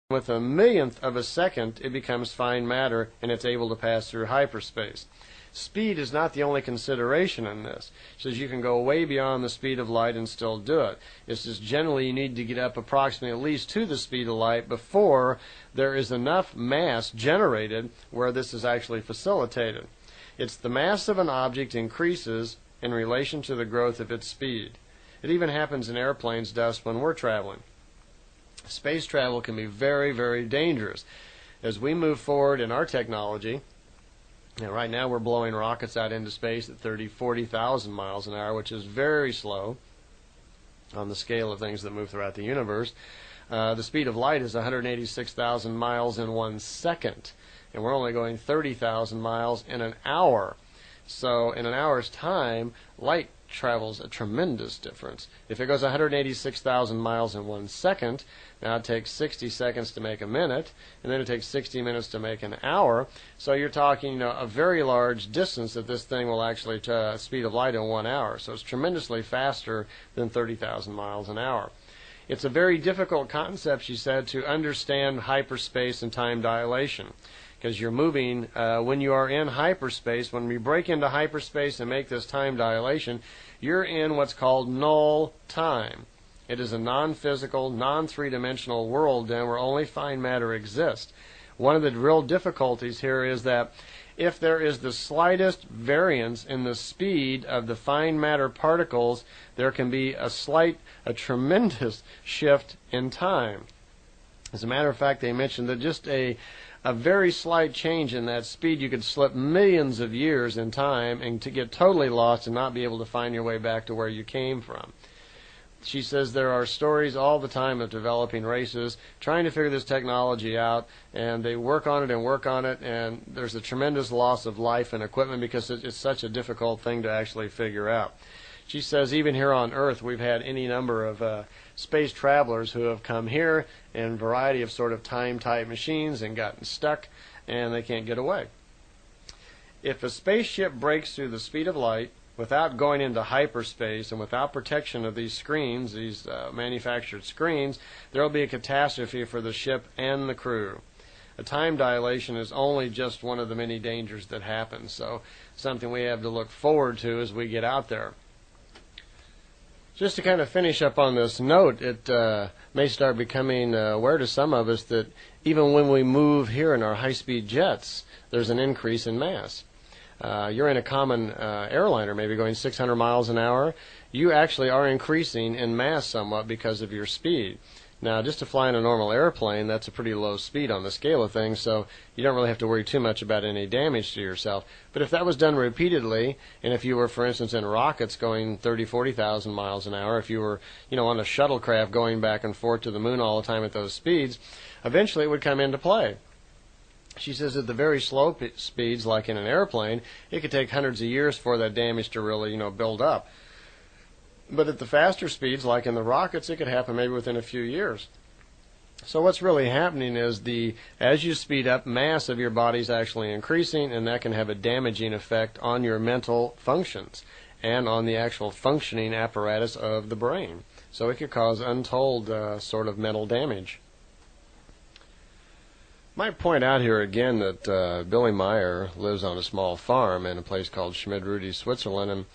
with a millionth of a second, it becomes fine matter and it's able to pass through hyperspace. Speed is not the only consideration in this. It says you can go way beyond the speed of light and still do it. It's just generally you need to get up approximately at least to the speed of light before there is enough mass generated where this is actually facilitated. It's the mass of an object increases in relation to the growth of its speed. It even happens in airplanes dust when we're traveling. Space travel can be very, very dangerous. As we move forward in our technology, right now we're blowing rockets out into space at 40,000 miles an hour, which is very slow on the scale of things that move throughout the universe. The speed of light is 186,000 miles in 1 second, and we're only going 30,000 miles in an hour. So in an hour's time, light travels a tremendous difference. If it goes 186,000 miles in 1 second, now it takes 60 seconds to make a minute, and then it takes 60 minutes to make an hour. So you're talking, a very large distance that this thing will actually speed of light in 1 hour. So it's tremendously faster than 30,000 miles an hour. It's a very difficult concept, she said, to understand hyperspace and time dilation, because you're moving when you are in hyperspace. When we break into hyperspace and make this time dilation, you're in what's called null time. It is a non-physical, non-three-dimensional world and where only fine matter exists. One of the real difficulties here is that if there is the slightest variance in the speed of the fine matter particles, there can be a tremendous shift in time. As a matter of fact, they mentioned that just a very slight change in that speed, you could slip millions of years in time and to get totally lost and not be able to find your way back to where you came from. She says there are stories all the time of developing races trying to figure this technology out, and they work on it, and there's a tremendous loss of life and equipment because it's such a difficult thing to actually figure out. She says even here on Earth we've had any number of space travelers who have come here in a variety of sort of time-type machines and gotten stuck, and they can't get away. If a spaceship breaks through the speed of light without going into hyperspace and without protection of these screens, these manufactured screens, there will be a catastrophe for the ship and the crew. A time dilation is only just one of the many dangers that happen, so something we have to look forward to as we get out there. Just to kind of finish up on this note, it may start becoming aware to some of us that even when we move here in our high-speed jets, there's an increase in mass. You're in a common airliner, maybe going 600 miles an hour. You actually are increasing in mass somewhat because of your speed. Now, just to fly in a normal airplane, that's a pretty low speed on the scale of things, so you don't really have to worry too much about any damage to yourself. But if that was done repeatedly, and if you were, for instance, in rockets going 40,000 miles an hour, if you were, on a shuttlecraft going back and forth to the moon all the time at those speeds, eventually it would come into play. She says at the very slow speeds, like in an airplane, it could take hundreds of years for that damage to really, build up. But at the faster speeds, like in the rockets, it could happen maybe within a few years. So what's really happening is as you speed up, mass of your body is actually increasing, and that can have a damaging effect on your mental functions and on the actual functioning apparatus of the brain. So it could cause untold sort of mental damage. Might point out here again that Billy Meier lives on a small farm in a place called Schmidrudi, Switzerland, and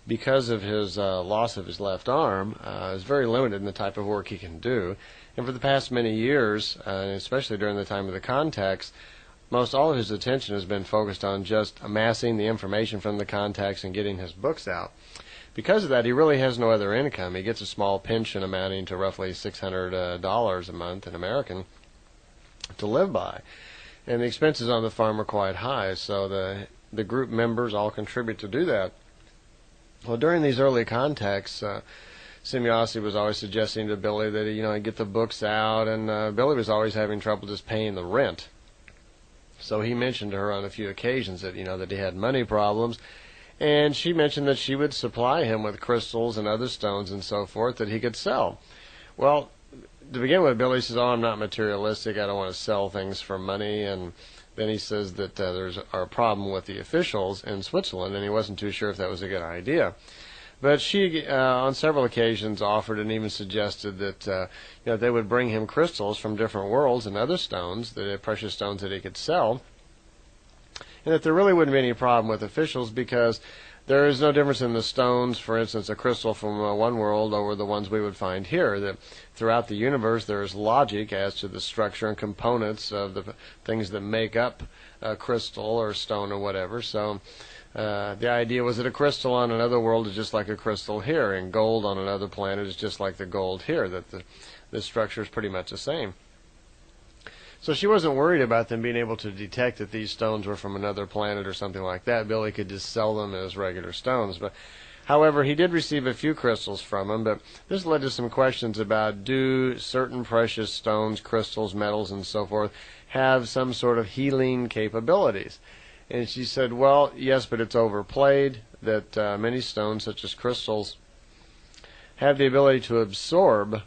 because of his loss of his left arm, is very limited in the type of work he can do. And for the past many years, especially during the time of the contacts, most all of his attention has been focused on just amassing the information from the contacts and getting his books out. Because of that, he really has no other income. He gets a small pension amounting to roughly $600 a month in American to live by. And the expenses on the farm are quite high, so the group members all contribute to do that. Well, during these early contacts, Semyosi was always suggesting to Billy that he'd get the books out, and Billy was always having trouble just paying the rent. So he mentioned to her on a few occasions that that he had money problems, and she mentioned that she would supply him with crystals and other stones and so forth that he could sell. Well, to begin with, Billy says, "Oh, I'm not materialistic. I don't want to sell things for money," and then he says that there's a problem with the officials in Switzerland, and he wasn't too sure if that was a good idea. But she, on several occasions, offered and even suggested that they would bring him crystals from different worlds and other stones, the precious stones that he could sell, and that there really wouldn't be any problem with officials because there is no difference in the stones, for instance, a crystal from one world over the ones we would find here. That throughout the universe there is logic as to the structure and components of the things that make up a crystal or stone or whatever. So the idea was that a crystal on another world is just like a crystal here, and gold on another planet is just like the gold here, that the structure is pretty much the same. So she wasn't worried about them being able to detect that these stones were from another planet or something like that. Billy could just sell them as regular stones. But, however, he did receive a few crystals from him, but this led to some questions about, do certain precious stones, crystals, metals, and so forth have some sort of healing capabilities? And she said, well, yes, but it's overplayed, that many stones, such as crystals, have the ability to absorb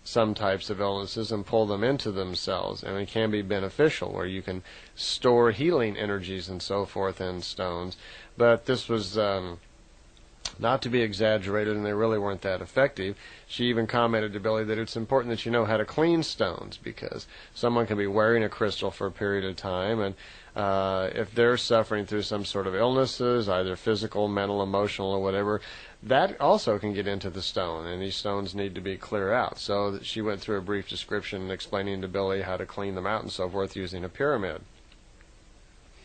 some types of illnesses and pull them into themselves, and it can be beneficial where you can store healing energies and so forth in stones. But this was not to be exaggerated, and they really weren't that effective. She even commented to Billy that it's important that you know how to clean stones, because someone can be wearing a crystal for a period of time, and if they're suffering through some sort of illnesses, either physical, mental, emotional, or whatever, that also can get into the stone, and these stones need to be clear out. So she went through a brief description explaining to Billy how to clean them out and so forth using a pyramid.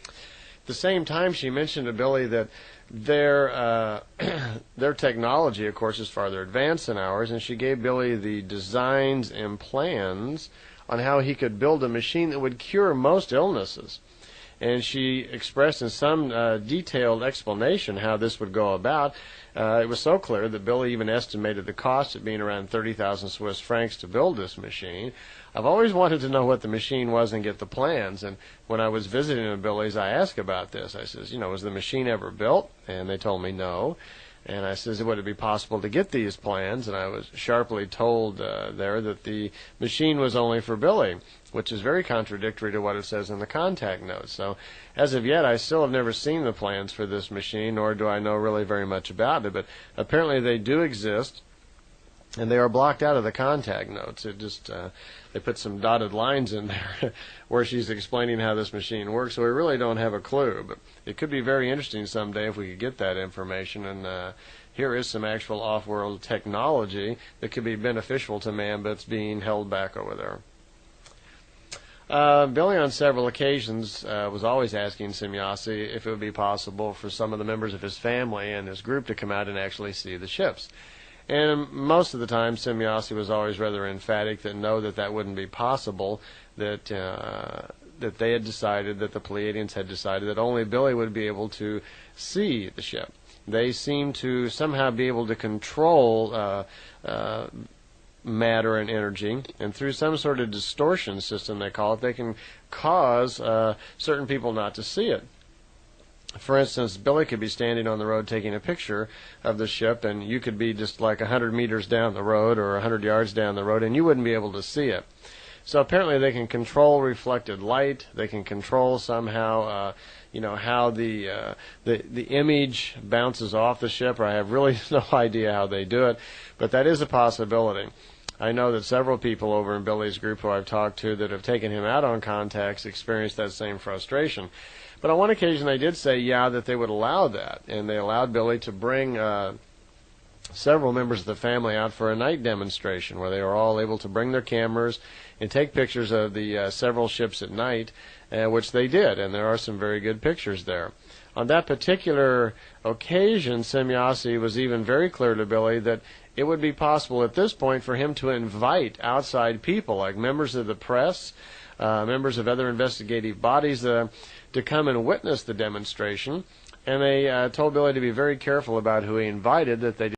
At the same time, she mentioned to Billy that their technology, of course, is farther advanced than ours, and she gave Billy the designs and plans on how he could build a machine that would cure most illnesses. And she expressed in some detailed explanation how this would go about. It was so clear that Billy even estimated the cost at being around 30,000 Swiss francs to build this machine. I've always wanted to know what the machine was and get the plans. And when I was visiting at Billy's, I asked about this. I says, was the machine ever built? And they told me no. And I says, would it be possible to get these plans? And I was sharply told there that the machine was only for Billy, which is very contradictory to what it says in the contact notes. So as of yet, I still have never seen the plans for this machine, nor do I know really very much about it. But apparently they do exist, and they are blocked out of the contact notes. It just they put some dotted lines in there where she's explaining how this machine works, so we really don't have a clue. But it could be very interesting someday if we could get that information. And here is some actual off-world technology that could be beneficial to man, but it's being held back over there. Billy, on several occasions, was always asking Semjase if it would be possible for some of the members of his family and his group to come out and actually see the ships. And most of the time, Semjase was always rather emphatic that no, that wouldn't be possible, that they had decided, that the Pleiadians had decided that only Billy would be able to see the ship. They seemed to somehow be able to control matter and energy, and through some sort of distortion system, they call it, they can cause certain people not to see it. For instance, Billy could be standing on the road taking a picture of the ship, and you could be just like 100 meters down the road or 100 yards down the road, and you wouldn't be able to see it. So apparently they can control reflected light. They can control somehow, how the image bounces off the ship. Or I have really no idea how they do it, but that is a possibility. I know that several people over in Billy's group who I've talked to that have taken him out on contacts experienced that same frustration. But on one occasion they did say, that they would allow that, and they allowed Billy to bring several members of the family out for a night demonstration where they were all able to bring their cameras and take pictures of the several ships at night, which they did, and there are some very good pictures there. On that particular occasion, Semjase was even very clear to Billy that it would be possible at this point for him to invite outside people, like members of the press, members of other investigative bodies, to come and witness the demonstration. And they told Billy to be very careful about who he invited, that they